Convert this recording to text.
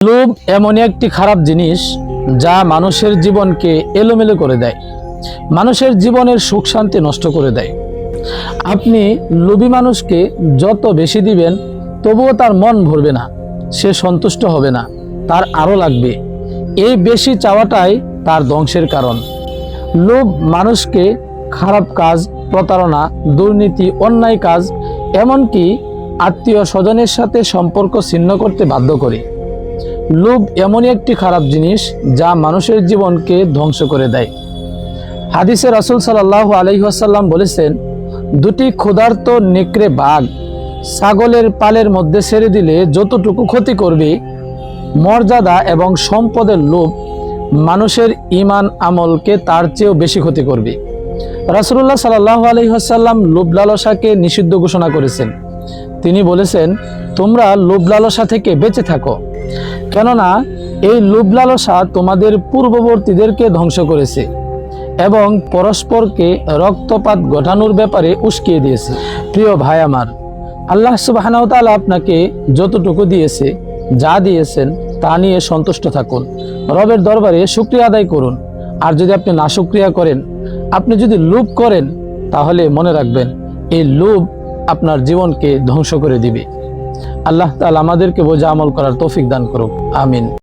লোভ এমনই একটি খারাপ জিনিস যা মানুষের জীবনকে এলোমেলো করে দেয়, মানুষের জীবনের সুখ শান্তি নষ্ট করে দেয়। আপনি লোভী মানুষকে যত বেশি দিবেন তবুও তার মন ভরবে না, সে সন্তুষ্ট হবে না, তার আরও লাগবে। এই বেশি চাওয়াটাই তার ধ্বংসের কারণ। লোভ মানুষকে খারাপ কাজ, প্রতারণা, দুর্নীতি, অন্যায় কাজ, এমনকি আত্মীয় স্বজনের সাথে সম্পর্ক ছিন্ন করতে বাধ্য করে। লোভ এমনই একটি খারাপ জিনিস যা মানুষের জীবনকে ধ্বংস করে দেয়। হাদিসে রাসূল সাল্লাল্লাহু আলাইহি ওয়াসাল্লাম বলেছেন, দুটি ক্ষুধার্ত নেকড়ে বাঘ ছাগলের পালের মধ্যে ছেড়ে দিলে যতটুকু ক্ষতি করবে, মর্যাদা এবং সম্পদের লোভ মানুষের ঈমান আমলকে তার চেয়েও বেশি ক্ষতি করবে। রাসূলুল্লাহ সাল্লাল্লাহু আলাইহি ওয়াসাল্লাম লোভ লালসাকে নিষিদ্ধ ঘোষণা করেছেন। তিনি বলেছেন, তোমরা লোভ লালসা থেকে বেঁচে থাকো, কেননা এই লোভ লালসা তোমাদের পূর্ববর্তীদেরকে ধ্বংস করেছে এবং পরস্পরকে রক্তপাত ঘটানোর ব্যাপারে উস্কিয়ে দিয়েছে। প্রিয় ভাই আমার, আল্লাহ সুবহানাহু ওয়া তাআলা আপনাকে যতটুকু দিয়েছে, যা দিয়েছেন তা নিয়ে সন্তুষ্ট থাকুন, রবের দরবারে শুকরিয়া আদায় করুন। আর যদি আপনি নাশুকরিয়া করেন, আপনি যদি লোভ করেন, তাহলে মনে রাখবেন এই লোভ আপনার জীবনকে ধ্বংস করে দিবে। আল্লাহ তাআলা আমাদেরকে বোঝা আমল করার তৌফিক দান করুক। আমিন।